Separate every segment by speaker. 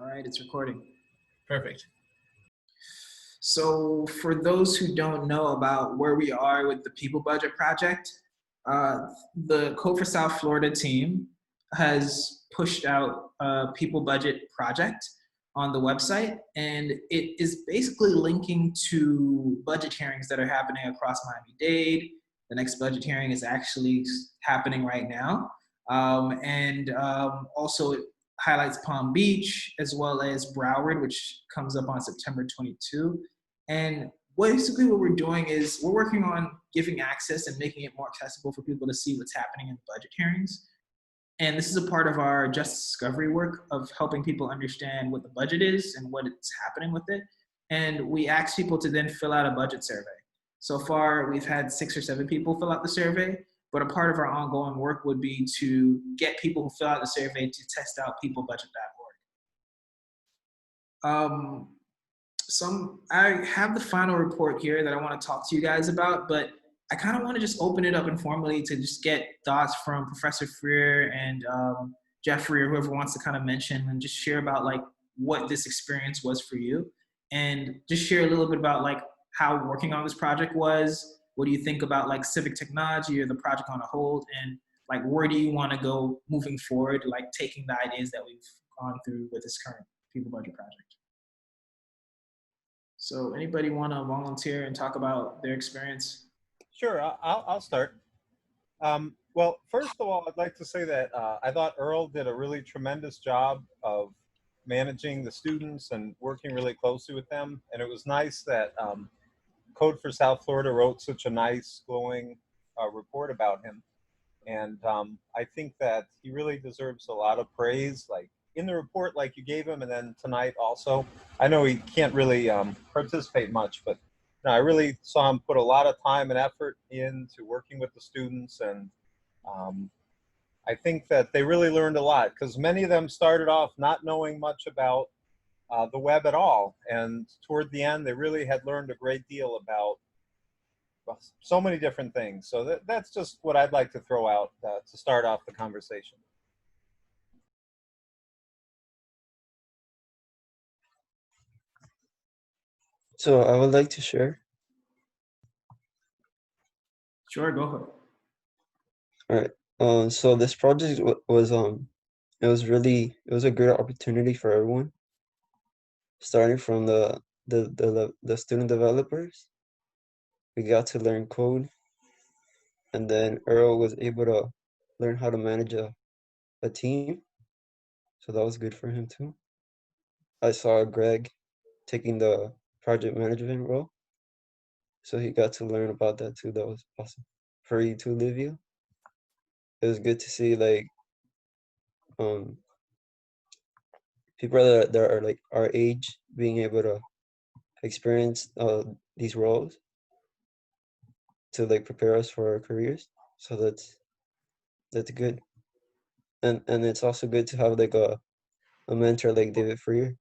Speaker 1: right, it's recording.
Speaker 2: Perfect.
Speaker 1: So for those who don't know about where we are with the People Budget Project, the Code for South Florida team has pushed out a People Budget project on the website, and it is basically linking to budget hearings that are happening across Miami-Dade. The next budget hearing is actually happening right now. Also it highlights Palm Beach as well as Broward, which comes up on September 22. And basically what we're doing is we're working on giving access and making it more accessible for people to see what's happening in budget hearings. And this is a part of our justice discovery work of helping people understand what the budget is and what it's happening with it. And we ask people to then fill out a budget survey. So far, we've had 6 or 7 people fill out the survey, but a part of our ongoing work would be to get people who fill out the survey to test out peoplebudget.org. I have the final report here that I want to talk to you guys about, but I kind of want to just open it up informally to just get thoughts from Professor Freer and Jeffrey or whoever wants to kind of mention and just share about like what this experience was for you, and just share a little bit about like how working on this project was. What do you think about like civic technology or the project on a whole, and like where do you want to go moving forward, like taking the ideas that we've gone through with this current People Budget project? So anybody want to volunteer and talk about their experience?
Speaker 3: Sure, I'll start. Well, first of all, I'd like to say that I thought Earl did a really tremendous job of managing the students and working really closely with them. And it was nice that Code for South Florida wrote such a nice, glowing report about him. And I think that he really deserves a lot of praise, like in the report, like you gave him, and then tonight also. I know he can't really participate much, but I really saw him put a lot of time and effort into working with the students, and I think that they really learned a lot because many of them started off not knowing much about the web at all, and toward the end they really had learned a great deal about so many different things. So that's just what I'd like to throw out to start off the conversation.
Speaker 4: So I would like to share.
Speaker 1: Sure, go ahead.
Speaker 4: All right. So this project was it was a great opportunity for everyone, starting from the student developers. We got to learn code, and then Earl was able to learn how to manage a team. So that was good for him too. I saw Greg taking the project management role, so he got to learn about that too. That was awesome. For you too, Livia. It was good to see like people that are like our age being able to experience these roles to like prepare us for our careers. So that's good. And it's also good to have like a mentor like David Freer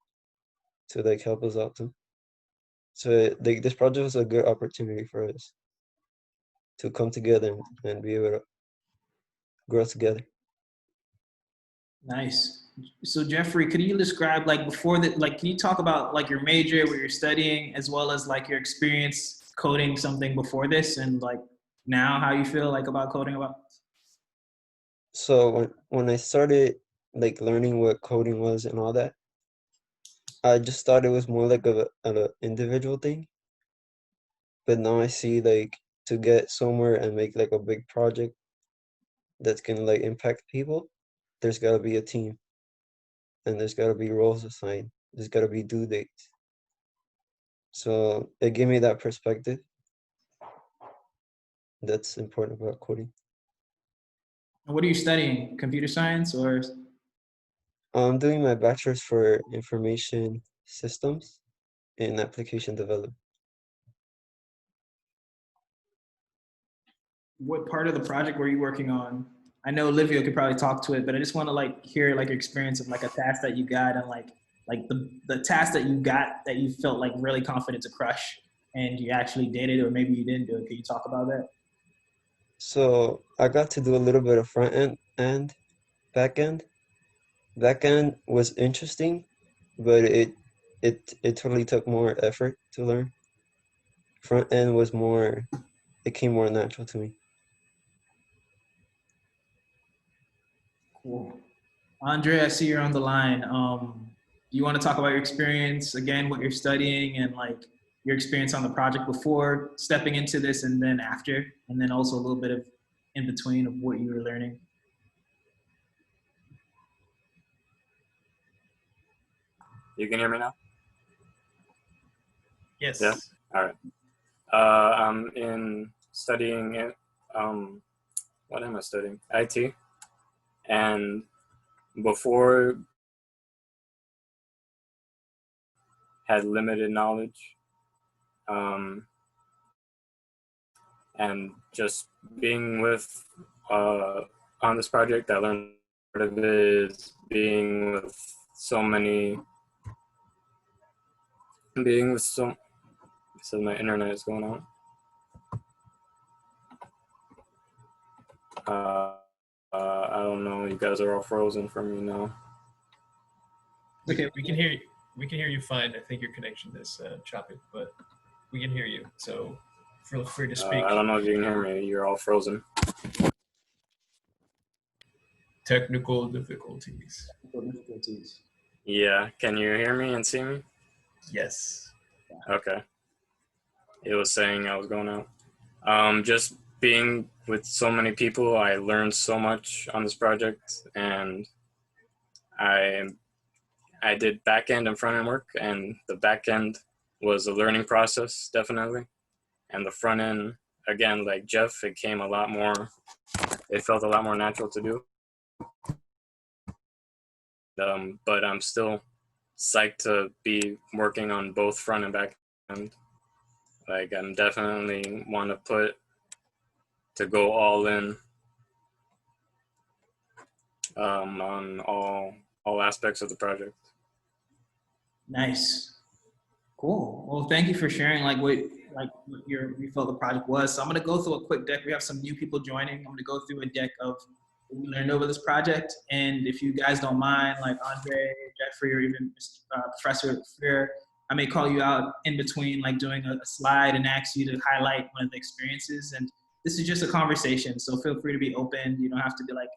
Speaker 4: to like help us out too. So like this project was a good opportunity for us to come together and be able to grow together.
Speaker 1: Nice. So Jeffrey, could you describe like before that, like, can you talk about like your major, what you're studying, as well as like your experience coding something before this, and like now how you feel like about coding about?
Speaker 4: So when I started like learning what coding was and all that, I just thought it was more like an individual thing. But now I see like to get somewhere and make like a big project that's gonna like impact people, there's gotta be a team. And there's gotta be roles assigned. There's gotta be due dates. So it gave me that perspective. That's important about coding.
Speaker 1: What are you studying? Computer science or?
Speaker 4: I'm doing my bachelor's for information systems and application development.
Speaker 1: What part of the project were you working on? I know Olivia could probably talk to it, but I just want to like hear like your experience of like a task that you got, and like the task that you got that you felt like really confident to crush and you actually did it, or maybe you didn't do it. Can you talk about that?
Speaker 4: So I got to do a little bit of front end and back end. Back end was interesting but it totally took more effort to learn. Front end was more, it came more natural to me.
Speaker 1: Cool. Andre, I see you're on the line. You want to talk about your experience again, what you're studying, and like your experience on the project before stepping into this, and then after, and then also a little bit of in between of what you were learning.
Speaker 2: You can hear me now?
Speaker 1: Yes.
Speaker 2: Yeah. All right. I'm in studying it. What am I studying? IT. And before, had limited knowledge. And just being with on this project, I learned part of it is being with so many, so my internet is going on. I don't know. You guys are all frozen for me now.
Speaker 5: Okay, we can hear you. We can hear you fine. I think your connection is choppy, but we can hear you. So feel free to speak.
Speaker 2: I don't know if you can hear me. You're all frozen.
Speaker 5: Technical difficulties.
Speaker 1: Difficulties.
Speaker 2: Yeah. Can you hear me and see me?
Speaker 5: Yes.
Speaker 2: Okay. It was saying I was going out. Just being with so many people, I learned so much on this project, and I did back end and front end work, and the back end was a learning process, definitely. And the front end, again, like Jeff, it felt a lot more natural to do. But I'm still psyched to be working on both front and back end. Like, I'm definitely want to go all in on all aspects of the project.
Speaker 1: Nice. Cool. Well, thank you for sharing what you felt the project was. So I'm gonna go through a quick deck. We have some new people joining. I'm gonna go through a deck of what we learned over this project. And if you guys don't mind, like Andre, Jeffrey, or even Professor Fear, I may call you out in between, like doing a slide and ask you to highlight one of the experiences. And this is just a conversation, so feel free to be open. You don't have to be like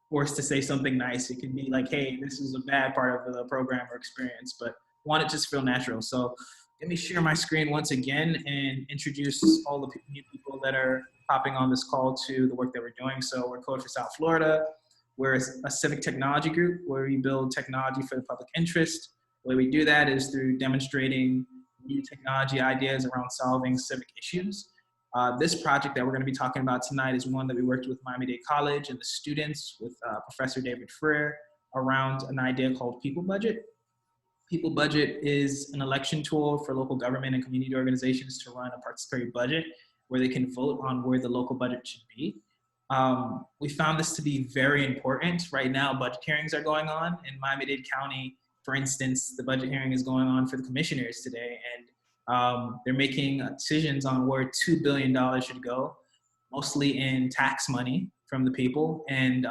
Speaker 1: forced to say something nice. It can be like, hey, this is a bad part of the program or experience, but want it to just feel natural. So let me share my screen once again and introduce all the new people that are hopping on this call to the work that we're doing. So we're Code for South Florida. We're a civic technology group where we build technology for the public interest. The way we do that is through demonstrating new technology ideas around solving civic issues. This project that we're going to be talking about tonight is one that we worked with Miami-Dade College and the students with Professor David Freer around an idea called People Budget. People Budget is an election tool for local government and community organizations to run a participatory budget where they can vote on where the local budget should be. We found this to be very important. Right now, budget hearings are going on in Miami-Dade County. For instance, the budget hearing is going on for the commissioners today, and they're making decisions on where $2 billion should go, mostly in tax money from the people. And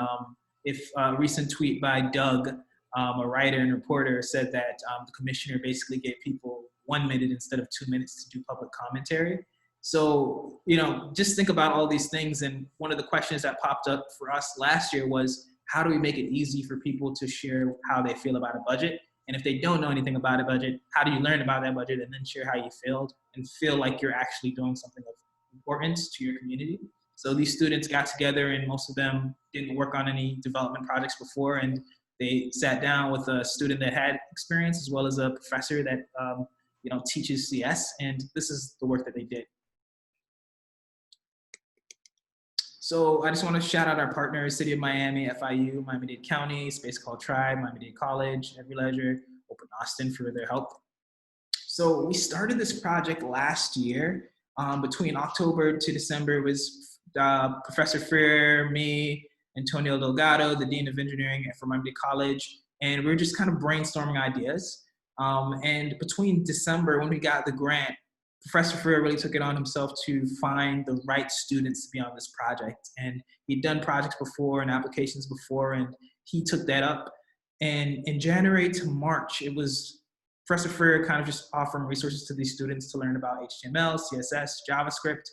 Speaker 1: if a recent tweet by Doug, a writer and reporter, said that the commissioner basically gave people 1 minute instead of 2 minutes to do public commentary. So, just think about all these things. And one of the questions that popped up for us last year was, how do we make it easy for people to share how they feel about a budget? And if they don't know anything about a budget, how do you learn about that budget and then share how you failed and feel like you're actually doing something of importance to your community? So these students got together, and most of them didn't work on any development projects before, and they sat down with a student that had experience as well as a professor that teaches CS, and this is the work that they did. So I just want to shout out our partners: City of Miami, FIU, Miami-Dade County, Space Called Tribe, Miami-Dade College, Every Leisure, Open Austin for their help. So we started this project last year. Between October to December, it was Professor Freer, me, Antonio Delgado, the Dean of Engineering from Miami-Dade College, and we were just kind of brainstorming ideas. And between December, when we got the grant, Professor Freer really took it on himself to find the right students to be on this project. And he'd done projects before and applications before, and he took that up. And in January to March, it was Professor Freer kind of just offering resources to these students to learn about HTML, CSS, JavaScript.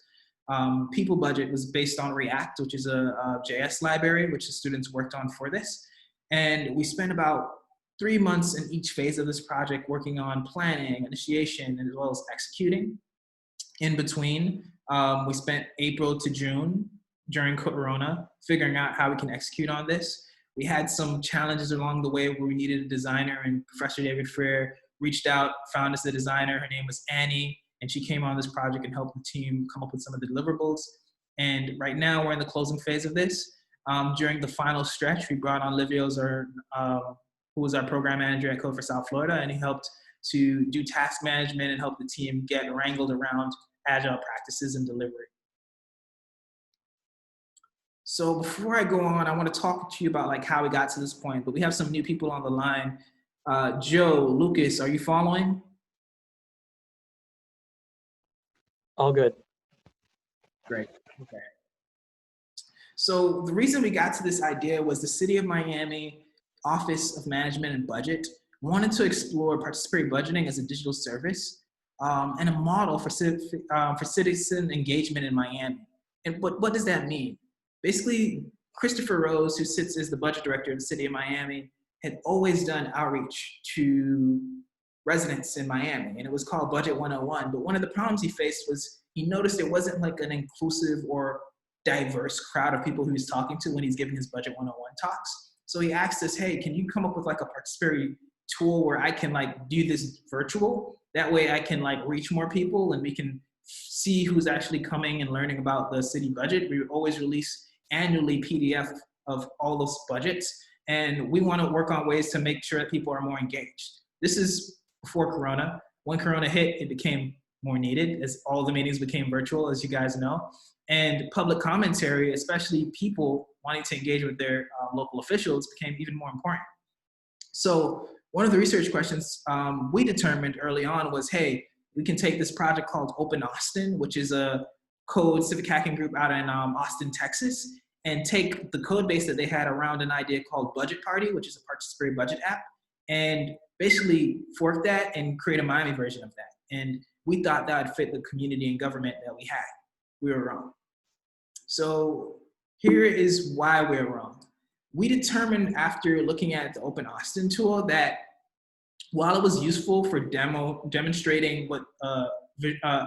Speaker 1: People Budget was based on React, which is a JS library, which the students worked on for this. And we spent about 3 months in each phase of this project working on planning, initiation, as well as executing. In between, we spent April to June during Corona figuring out how we can execute on this. We had some challenges along the way where we needed a designer, and Professor David Freer reached out, found us a designer. Her name was Annie, and she came on this project and helped the team come up with some of the deliverables. And right now we're in the closing phase of this. During the final stretch, we brought on Livios, who was our program manager at Code for South Florida, and he helped to do task management and help the team get wrangled around Agile practices and delivery. So before I go on, I want to talk to you about like how we got to this point, but we have some new people on the line. Joe, Lucas, are you following?
Speaker 6: All good.
Speaker 1: Great, okay. So the reason we got to this idea was the City of Miami Office of Management and Budget wanted to explore participatory budgeting as a digital service and a model for citizen engagement in Miami. And what does that mean? Basically, Christopher Rose, who sits as the budget director of the City of Miami, had always done outreach to residents in Miami, and it was called Budget 101. But one of the problems he faced was he noticed it wasn't like an inclusive or diverse crowd of people he was talking to when he's giving his Budget 101 talks. So he asked us, hey, can you come up with like a participatory tool where I can like do this virtual? That way I can like reach more people and we can see who's actually coming and learning about the city budget. We always release annually PDF of all those budgets, and we want to work on ways to make sure that people are more engaged. This is before Corona. When Corona hit, it became more needed as all the meetings became virtual, as you guys know. And public commentary, especially people wanting to engage with their local officials, became even more important. So one of the research questions we determined early on was, hey, we can take this project called Open Austin, which is a code civic hacking group out in Austin, Texas, and take the code base that they had around an idea called Budget Party, which is a participatory budget app, and basically fork that and create a Miami version of that. And we thought that would fit the community and government that we had. We were wrong. So here is why we're wrong. We determined after looking at the Open Austin tool that while it was useful for demonstrating what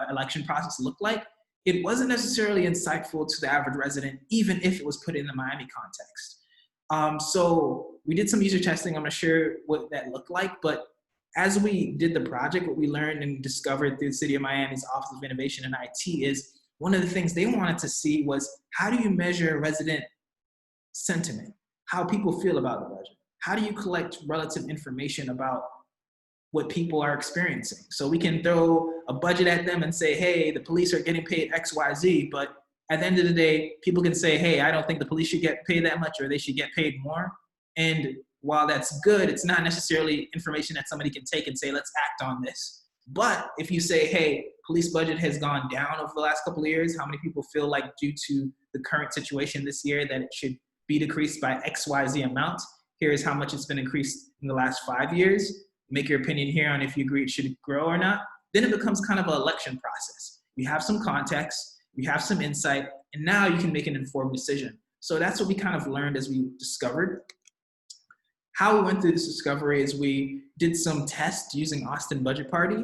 Speaker 1: election process looked like, it wasn't necessarily insightful to the average resident, even if it was put in the Miami context. So we did some user testing. I'm gonna share what that looked like, but as we did the project, what we learned and discovered through the City of Miami's Office of Innovation and IT is one of the things they wanted to see was, how do you measure resident sentiment? How people feel about the budget? How do you collect relative information about what people are experiencing? So we can throw a budget at them and say, hey, the police are getting paid X, Y, Z, but at the end of the day, people can say, hey, I don't think the police should get paid that much, or they should get paid more. And while that's good, it's not necessarily information that somebody can take and say, let's act on this. But if you say, hey, police budget has gone down over the last couple of years, how many people feel like due to the current situation this year that it should be decreased by X, Y, Z amount? Here's how much it's been increased in the last 5 years. Make your opinion here on if you agree it should grow or not. Then it becomes kind of an election process. You have some context, you have some insight, and now you can make an informed decision. So that's what we kind of learned as we discovered. How we went through this discovery is we did some tests using Austin Budget Party,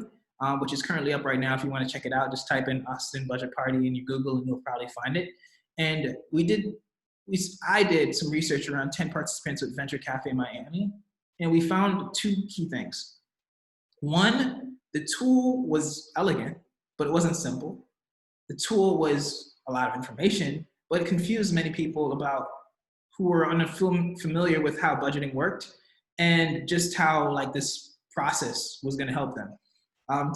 Speaker 1: which is currently up right now. If you want to check it out, just type in Austin Budget Party in your Google and you'll probably find it. And I did some research around 10 participants with Venture Cafe Miami, and we found two key things. One, the tool was elegant, but it wasn't simple. The tool was a lot of information, but it confused many people about who were unfamiliar with how budgeting worked and just how like this process was gonna help them.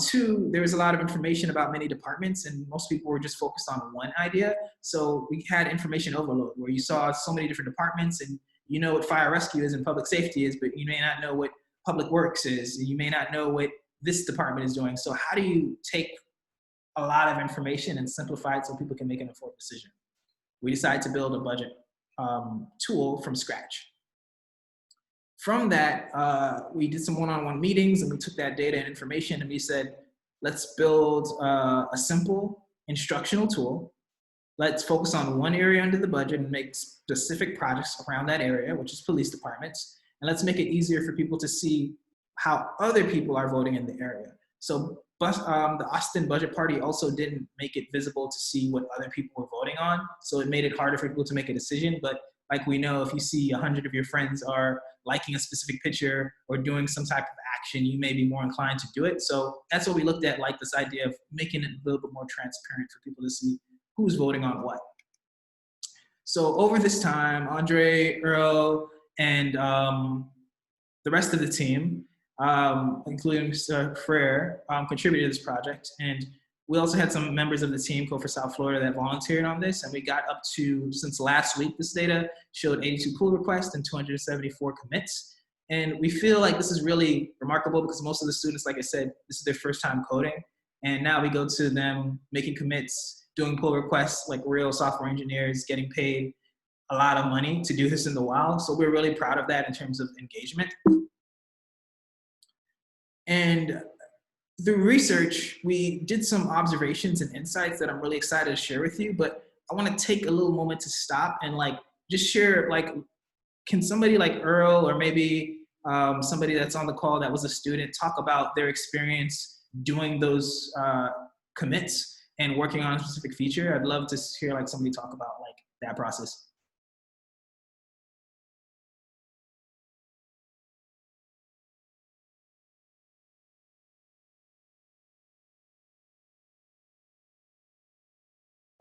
Speaker 1: Two, there was a lot of information about many departments and most people were just focused on one idea. So we had information overload where you saw so many different departments and you know what fire rescue is and public safety is, but you may not know what public works is. You may not know what this department is doing. So how do you take a lot of information and simplify it so people can make an informed decision? We decided to build a budget tool from scratch. from that, we did some one-on-one meetings, and we took that data and information and we said, let's build a simple instructional tool. Let's focus on one area under the budget and make specific projects around that area, which is police departments. And let's make it easier for people to see how other people are voting in the area. So the Austin Budget Party also didn't make it visible to see what other people were voting on. So it made it harder for people to make a decision. But like we know, if you see 100 of your friends are liking a specific picture or doing some type of action, you may be more inclined to do it. So that's what we looked at, like this idea of making it a little bit more transparent for people to see who's voting on what. So over this time, Andre, Earl, and the rest of the team, including Mr. Frere, contributed to this project. And we also had some members of the team go for South Florida that volunteered on this. And we got up to, since last week, this data showed 82 pull requests and 274 commits. And we feel like this is really remarkable because most of the students, like I said, this is their first time coding. And now we go to them making commits, doing pull requests like real software engineers, getting paid a lot of money to do this in the wild. So we're really proud of that in terms of engagement. And through research, we did some observations and insights that I'm really excited to share with you, but I want to take a little moment to stop and like just share, like, can somebody like Earl or maybe somebody that's on the call that was a student talk about their experience doing those commits and working on a specific feature? I'd love to hear like somebody talk about like that process.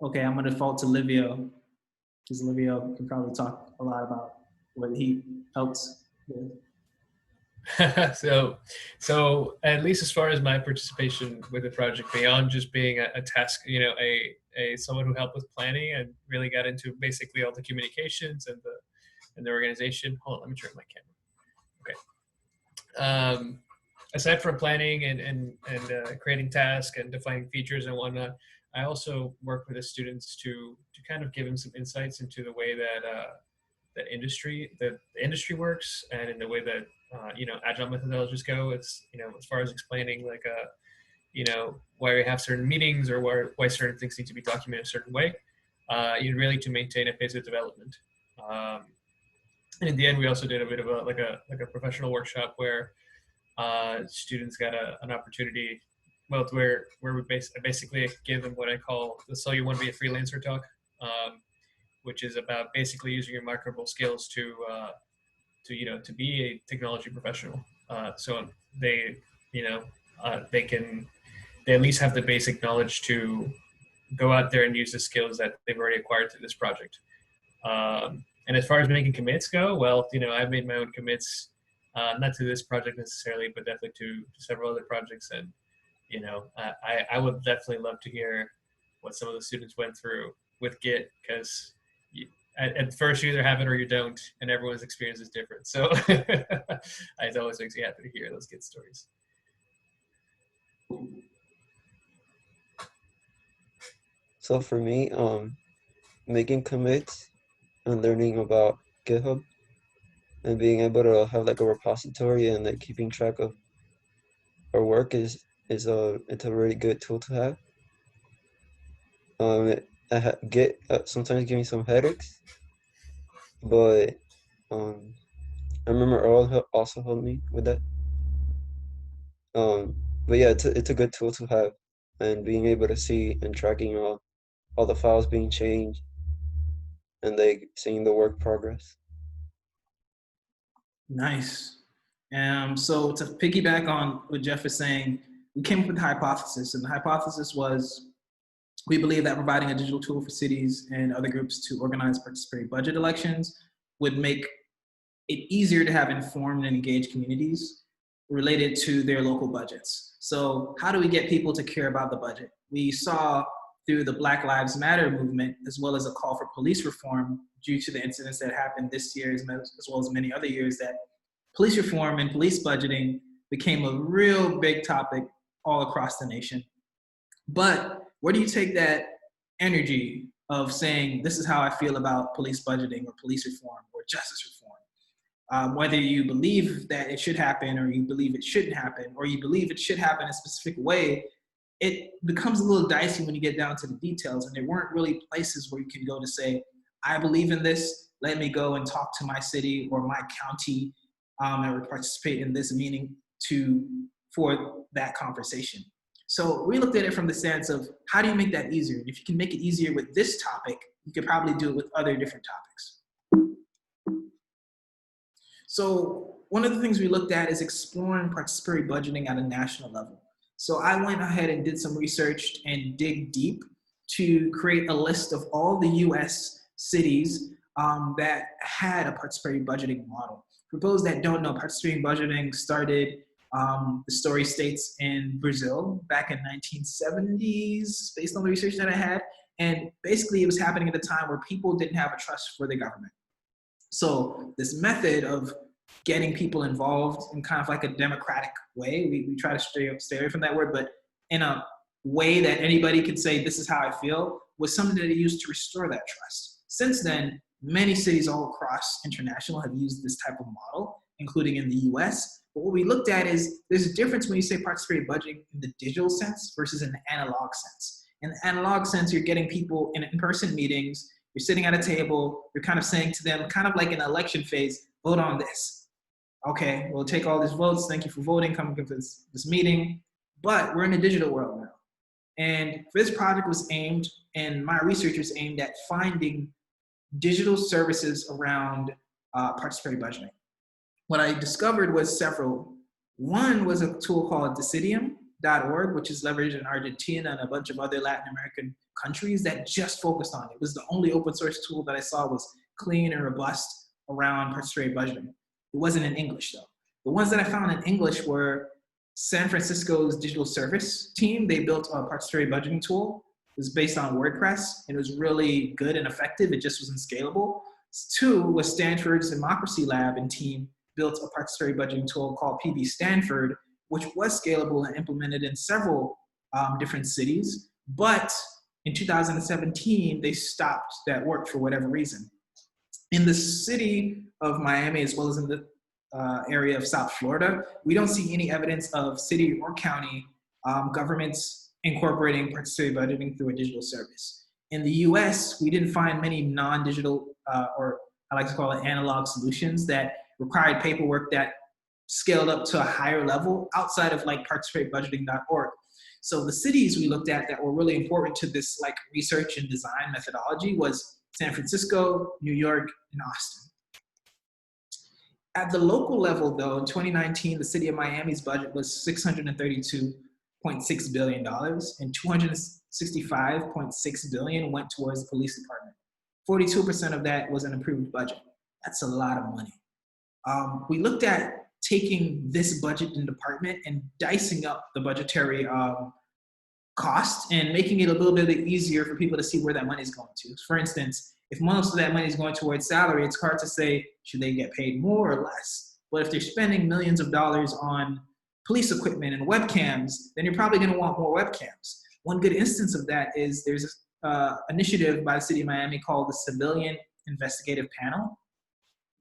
Speaker 1: Okay, I'm gonna default to Livio, because Livio can probably talk a lot about what he helped with.
Speaker 5: So at least as far as my participation with the project, beyond just being a task, a someone who helped with planning and really got into basically all the communications and the organization. Hold on, let me turn my camera. Okay. Aside from planning and creating tasks and defining features and whatnot, I also work with the students to kind of give them some insights into the way that the industry works and in the way that agile methodologies go. It's as far as explaining like why we have certain meetings or why certain things need to be documented a certain way. Really to maintain a pace of development. And in the end, we also did a bit of a professional workshop where students got an opportunity. Well, where we basically give them what I call the "So You Want to Be a Freelancer" talk, which is about basically using your marketable skills to be a technology professional. So they at least have the basic knowledge to go out there and use the skills that they've already acquired through this project. And as far as making commits go, well, I've made my own commits, not to this project necessarily, but definitely to several other projects. And I would definitely love to hear what some of the students went through with Git, because at first you either have it or you don't, and everyone's experience is different. So it always makes me happy to hear those Git stories.
Speaker 4: So for me, making commits and learning about GitHub and being able to have like a repository and like keeping track of our work it's a really good tool to have. Git sometimes give me some headaches, but I remember Earl also helped me with that. But yeah, it's a good tool to have, and being able to see and tracking all the files being changed and like seeing the work progress.
Speaker 1: Nice. So to piggyback on what Jeff is saying, we came up with a hypothesis, and the hypothesis was we believe that providing a digital tool for cities and other groups to organize participatory budget elections would make it easier to have informed and engaged communities related to their local budgets. So how do we get people to care about the budget? We saw through the Black Lives Matter movement, as well as a call for police reform due to the incidents that happened this year, as well as many other years, that police reform and police budgeting became a real big topic all across the nation. But where do you take that energy of saying, this is how I feel about police budgeting or police reform or justice reform? Whether you believe that it should happen or you believe it shouldn't happen, or you believe it should happen in a specific way, it becomes a little dicey when you get down to the details. And there weren't really places where you can go to say, I believe in this, let me go and talk to my city or my county and participate in this meeting for that conversation. So we looked at it from the stance of how do you make that easier? And if you can make it easier with this topic, you could probably do it with other different topics. So one of the things we looked at is exploring participatory budgeting at a national level. So I went ahead and did some research and dig deep to create a list of all the US cities that had a participatory budgeting model. For those that don't know, participatory budgeting started the story states in Brazil back in 1970s, based on the research that I had. And basically it was happening at a time where people didn't have a trust for the government. So this method of getting people involved in kind of like a democratic way, we try to stay away from that word, but in a way that anybody could say, this is how I feel, was something that they used to restore that trust. Since then, many cities all across international have used this type of model, including in the US. But what we looked at is there's a difference when you say participatory budgeting in the digital sense versus in the analog sense. In the analog sense, you're getting people in in-person meetings, you're sitting at a table, you're kind of saying to them, kind of like an election phase, vote on this. Okay, we'll take all these votes. Thank you for voting, coming to this meeting. But we're in a digital world now. And this project was aimed, and my researchers aimed at finding digital services around participatory budgeting. What I discovered was several. One was a tool called Decidium.org, which is leveraged in Argentina and a bunch of other Latin American countries that just focused on it. It was the only open source tool that I saw was clean and robust around participatory budgeting. It wasn't in English though. The ones that I found in English were San Francisco's digital service team. They built a participatory budgeting tool. It was based on WordPress, and it was really good and effective. It just wasn't scalable. Two was Stanford's Democracy Lab and team built a participatory budgeting tool called PB Stanford, which was scalable and implemented in several different cities. But in 2017, they stopped that work for whatever reason. In the city of Miami, as well as in the area of South Florida, we don't see any evidence of city or county governments incorporating participatory budgeting through a digital service. In the US, we didn't find many non-digital, or I like to call it analog solutions that required paperwork that scaled up to a higher level outside of like participatorbudgeting.org. So the cities we looked at that were really important to this like research and design methodology was San Francisco, New York, and Austin. At the local level though, in 2019, the city of Miami's budget was $632.6 billion and $265.6 billion went towards the police department. 42% of that was an approved budget. That's a lot of money. We looked at taking this budget and department and dicing up the budgetary cost and making it a little bit easier for people to see where that money is going to. For instance, if most of that money is going towards salary, it's hard to say, should they get paid more or less? But if they're spending millions of dollars on police equipment and webcams, then you're probably gonna want more webcams. One good instance of that is there's an initiative by the city of Miami called the Civilian Investigative Panel.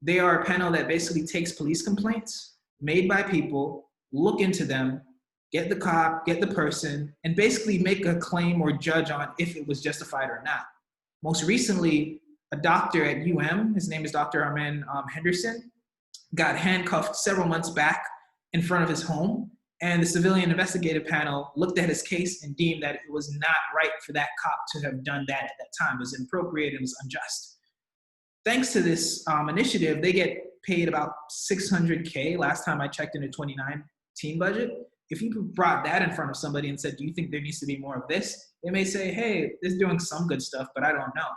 Speaker 1: They are a panel that basically takes police complaints made by people, look into them, get the cop, get the person, and basically make a claim or judge on if it was justified or not. Most recently, a doctor at his name is Dr. Armin Henderson, got handcuffed several months back in front of his home, and the Civilian Investigative Panel looked at his case and deemed that it was not right for that cop to have done that at that time. It was inappropriate, it was unjust. Thanks to this initiative, they get paid about $600K last time I checked in the 2019 budget. If you brought that in front of somebody and said, do you think there needs to be more of this? They may say, hey, this is doing some good stuff, but I don't know.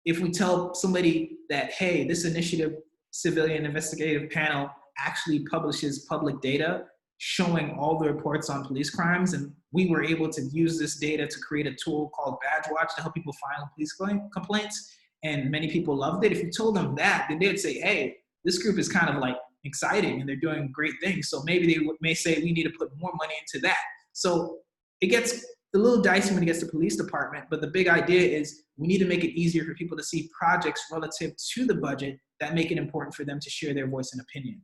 Speaker 1: If we tell somebody that, hey, this initiative, Civilian Investigative Panel, actually publishes public data showing all the reports on police crimes, and we were able to use this data to create a tool called Badge Watch to help people file police complaints, and many people loved it. If you told them that, then they'd say, hey, this group is kind of like exciting and they're doing great things. So maybe they may say we need to put more money into that. So it gets a little dicey when it gets to police department, but the big idea is we need to make it easier for people to see projects relative to the budget that make it important for them to share their voice and opinion.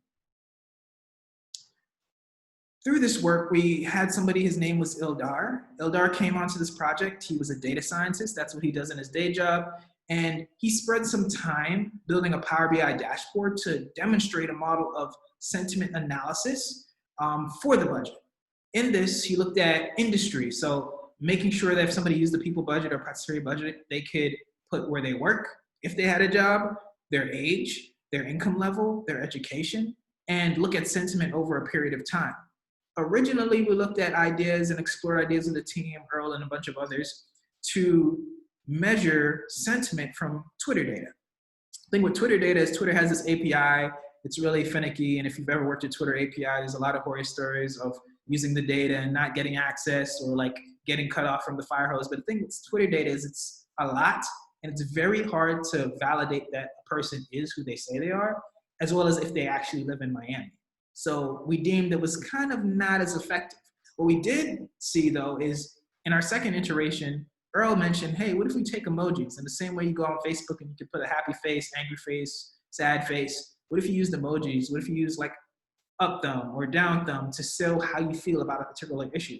Speaker 1: Through this work, we had somebody, his name was Eldar. Eldar came onto this project. He was a data scientist. That's what he does in his day job. And he spent some time building a Power BI dashboard to demonstrate a model of sentiment analysis for the budget. In this, he looked at industry. So making sure that if somebody used the people budget or participatory budget, they could put where they work, if they had a job, their age, their income level, their education, and look at sentiment over a period of time. Originally, we looked at ideas and explored ideas with the team, Earl and a bunch of others, to measure sentiment from Twitter data. The thing with Twitter data is Twitter has this API. It's really finicky, and if you've ever worked at Twitter API, there's a lot of horror stories of using the data and not getting access or like getting cut off from the fire hose. But the thing with Twitter data is it's a lot, and it's very hard to validate that a person is who they say they are, as well as if they actually live in Miami. So we deemed it was kind of not as effective. What we did see though is in our second iteration, Earl mentioned, hey, what if we take emojis? In the same way you go on Facebook and you can put a happy face, angry face, sad face. What if you used emojis? What if you use like up thumb or down thumb to show how you feel about a particular issue?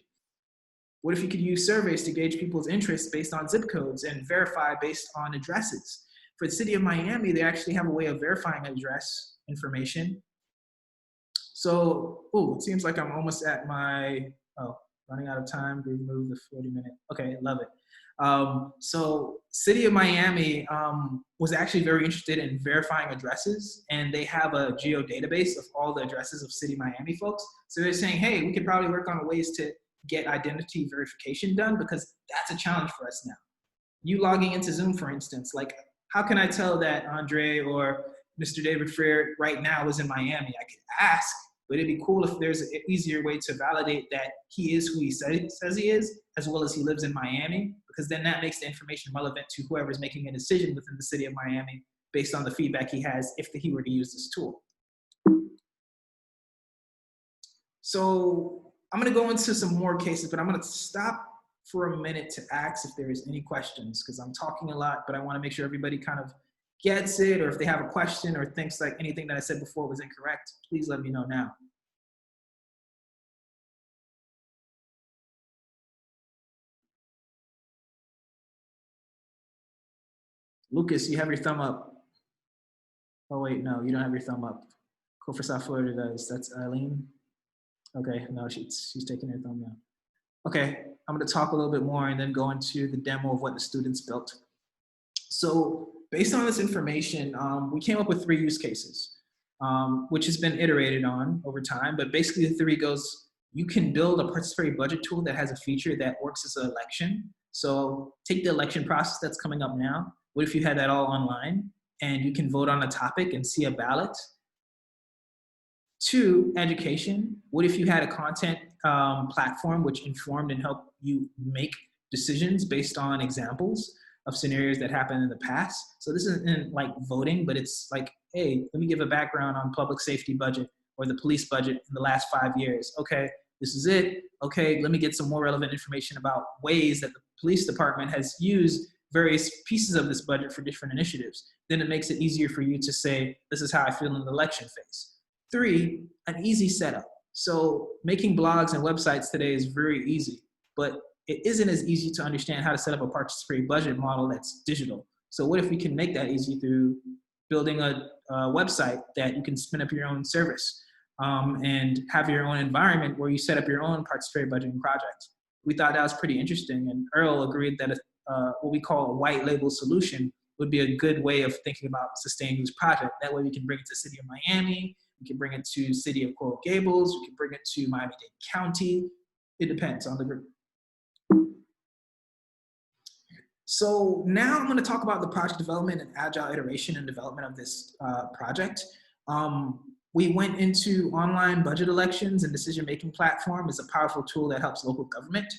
Speaker 1: What if you could use surveys to gauge people's interests based on zip codes and verify based on addresses? For the city of Miami, they actually have a way of verifying address information. So, it seems like I'm almost at my, running out of time to remove the 40-minute. Okay, love it. So city of Miami was actually very interested in verifying addresses, and they have a geo database of all the addresses of city Miami folks. So they're saying, hey, we could probably work on ways to get identity verification done, because that's a challenge for us now. You logging into Zoom, for instance, like how can I tell that Andre or Mr. David Freer right now is in Miami? I could ask, but it'd be cool if there's an easier way to validate that he is who he says he is, as well as he lives in Miami, because then that makes the information relevant to whoever's making a decision within the city of Miami based on the feedback he has if he were to use this tool. So I'm gonna go into some more cases, but I'm gonna stop for a minute to ask if there's any questions, because I'm talking a lot, but I wanna make sure everybody kind of gets it, or if they have a question or thinks like anything that I said before was incorrect, please let me know now. Lucas, you have your thumb up. Oh wait, no, you don't have your thumb up. Cool for South Florida does. That's Eileen. Okay, no, she's taking her thumb down. Okay, I'm gonna talk a little bit more and then go into the demo of what the students built. So based on this information, we came up with 3 use cases, which has been iterated on over time, but basically the 3 goes, you can build a participatory budget tool that has a feature that works as an election. So take the election process that's coming up now. What if you had that all online and you can vote on a topic and see a ballot? 2, education. What if you had a content platform which informed and helped you make decisions based on examples of scenarios that happened in the past? So this isn't like voting, but it's like, hey, let me give a background on public safety budget or the police budget in the last 5 years. Okay, this is it. Okay, let me get some more relevant information about ways that the police department has used various pieces of this budget for different initiatives. Then it makes it easier for you to say, this is how I feel in the election phase. 3, an easy setup. So making blogs and websites today is very easy, but it isn't as easy to understand how to set up a participatory budget model that's digital. So what if we can make that easy through building a website that you can spin up your own service and have your own environment where you set up your own participatory budgeting project? We thought that was pretty interesting, and Earl agreed that what we call a white label solution would be a good way of thinking about sustaining this project. That way we can bring it to the city of Miami, we can bring it to city of Coral Gables, we can bring it to Miami-Dade County. It depends on the group. So now I'm gonna talk about the project development and agile iteration and development of this project. We went into online budget elections, and decision-making platform is a powerful tool that helps local government.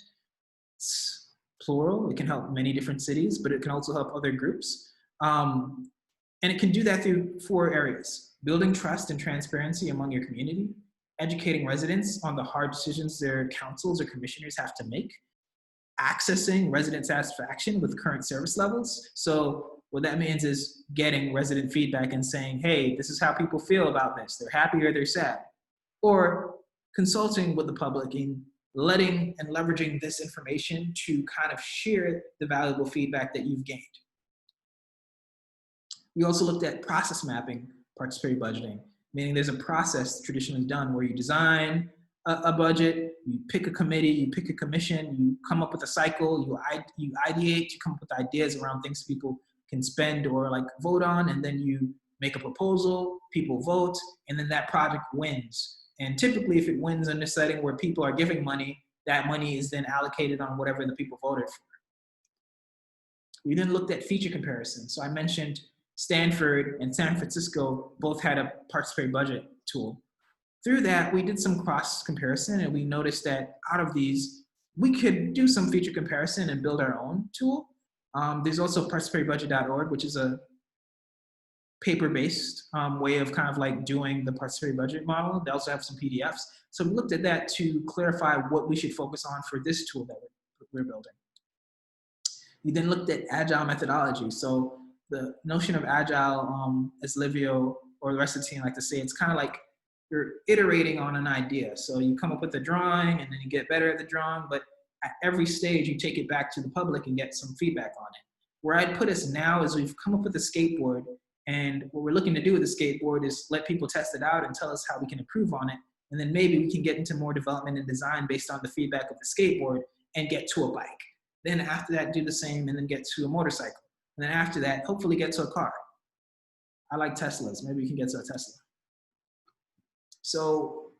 Speaker 1: It's plural, it can help many different cities, but it can also help other groups. And it can do that through 4 areas: building trust and transparency among your community, educating residents on the hard decisions their councils or commissioners have to make, accessing resident satisfaction with current service levels. So What that means is getting resident feedback and saying, hey, this is how people feel about this. They're happy or they're sad. Or consulting with the public and letting and leveraging this information to kind of share the valuable feedback that you've gained. We also looked at process mapping participatory budgeting, meaning there's a process traditionally done where you design a budget, you pick a committee, you pick a commission, you come up with a cycle, you ideate, you come up with ideas around things people can spend or like vote on, and then you make a proposal, people vote, and then that project wins. And typically if it wins in a setting where people are giving money, that money is then allocated on whatever the people voted for. We then looked at feature comparison. So I mentioned Stanford and San Francisco both had a participatory budget tool. Through that, we did some cross comparison, and we noticed that out of these, we could do some feature comparison and build our own tool. There's also participatory-budget.org, which is a paper-based way of kind of like doing the participatory budget model. They also have some PDFs. So we looked at that to clarify what we should focus on for this tool that we're building. We then looked at Agile methodology. So the notion of Agile, as Livio or the rest of the team like to say, it's kind of like you're iterating on an idea. So you come up with a drawing and then you get better at the drawing, but at every stage you take it back to the public and get some feedback on it. Where I'd put us now is we've come up with a skateboard, and what we're looking to do with the skateboard is let people test it out and tell us how we can improve on it. And then maybe we can get into more development and design based on the feedback of the skateboard and get to a bike. Then after that, do the same and then get to a motorcycle. And then after that, hopefully get to a car. I like Teslas, maybe we can get to a Tesla. So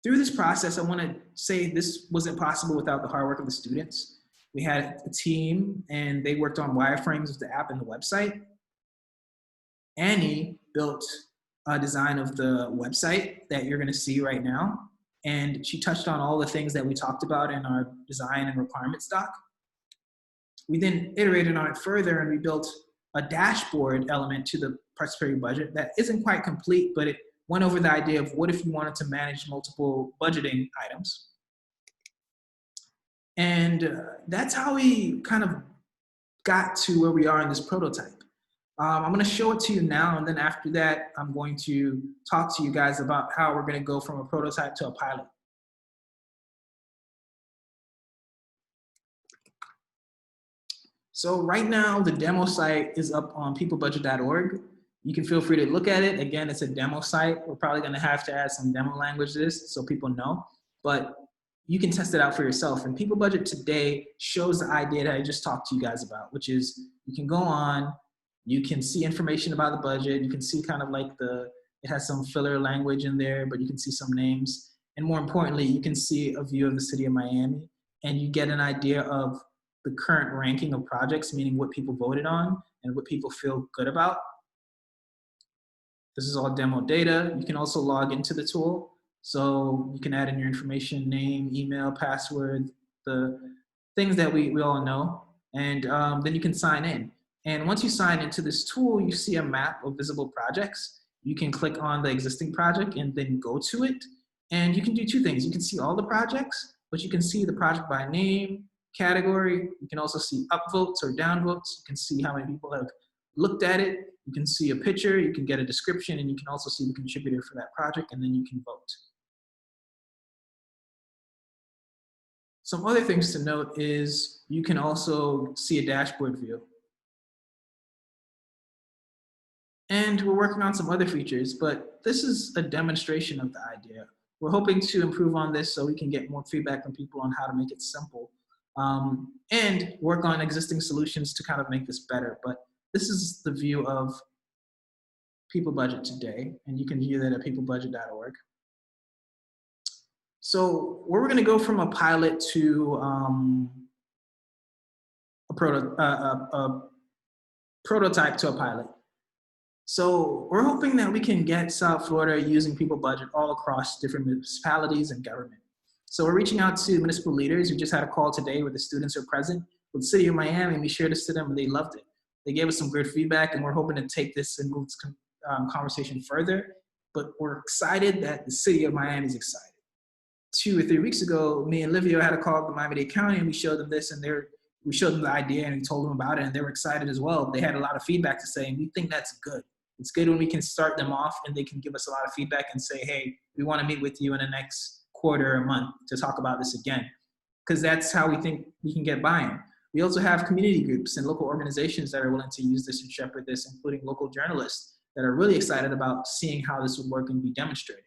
Speaker 1: through this process, I want to say this wasn't possible without the hard work of the students. We had a team and they worked on wireframes of the app and the website. Annie built a design of the website that you're going to see right now. And she touched on all the things that we talked about in our design and requirements doc. We then iterated on it further and we built a dashboard element to the participatory budget that isn't quite complete, but it went over the idea of what if you wanted to manage multiple budgeting items. And that's how we kind of got to where we are in this prototype. I'm going to show it to you now, and then after that, I'm going to talk to you guys about how we're going to go from a prototype to a pilot. So right now, the demo site is up on peoplebudget.org. You can feel free to look at it. Again, it's a demo site. We're probably going to have to add some demo language to this so people know, but you can test it out for yourself. And People Budget today shows the idea that I just talked to you guys about, which is you can go on, you can see information about the budget. You can see kind of like it has some filler language in there, but you can see some names. And more importantly, you can see a view of the city of Miami, and you get an idea of the current ranking of projects, meaning what people voted on and what people feel good about. This is all demo data. You can also log into the tool. So you can add in your information, name, email, password, the things that we all know. And then you can sign in. And once you sign into this tool, you see a map of visible projects. You can click on the existing project and then go to it. And you can do two things. You can see all the projects, but you can see the project by name, category. You can also see upvotes or downvotes. You can see how many people have looked at it. You can see a picture, you can get a description, and you can also see the contributor for that project, and then you can vote. Some other things to note is you can also see a dashboard view. And we're working on some other features, but this is a demonstration of the idea. We're hoping to improve on this so we can get more feedback from people on how to make it simple, and work on existing solutions to kind of make this better. But this is the view of People Budget today, and you can view that at peoplebudget.org. So where we're going to go from a pilot to a prototype to a pilot. So we're hoping that we can get South Florida using People Budget all across different municipalities and government. So we're reaching out to municipal leaders. We just had a call today where the students are present with the city of Miami, and we shared this to them and they loved it. They gave us some good feedback, and we're hoping to take this and move this conversation further. But we're excited that the city of Miami is excited. 2 or 3 weeks ago, me and Livio had a call with Miami-Dade County, and we showed them this, and they're we showed them the idea and we told them about it, and they were excited as well. They had a lot of feedback to say, and we think that's good. It's good when we can start them off and they can give us a lot of feedback and say, hey, we want to meet with you in the next quarter or month to talk about this again. Because that's how we think we can get buy-in. We also have community groups and local organizations that are willing to use this and shepherd this, including local journalists that are really excited about seeing how this would work and be demonstrated.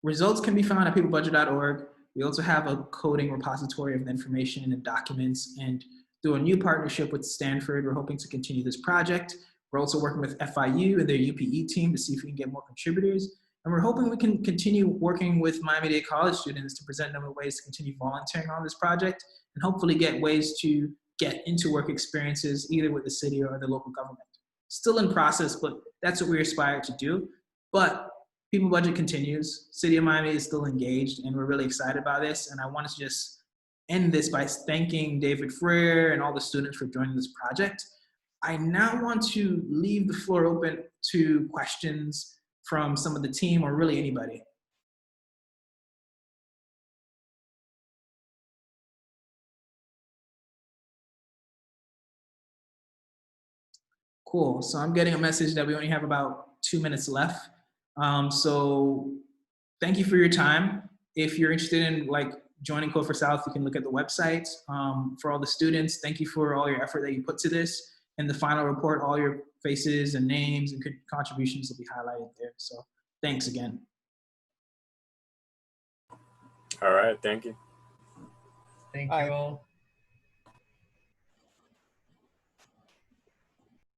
Speaker 1: Results can be found at peoplebudget.org. We also have a coding repository of information and documents, and through a new partnership with Stanford, we're hoping to continue this project. We're also working with FIU and their UPE team to see if we can get more contributors. And we're hoping we can continue working with Miami-Dade College students to present them with ways to continue volunteering on this project and hopefully get ways to get into work experiences either with the city or the local government. Still in process, but that's what we aspire to do. But People Budget continues. City of Miami is still engaged, and we're really excited about this. And I want to just end this by thanking David Freer and all the students for joining this project. I now want to leave the floor open to questions from some of the team or really anybody. Cool, so I'm getting a message that we only have about 2 minutes left. So thank you for your time. If you're interested in joining Code for South, you can look at the website. For all the students, thank you for all your effort that you put to this. In the final report, all your faces and names and contributions will be highlighted there. So thanks again.
Speaker 2: All right, thank you.
Speaker 5: Thank you all.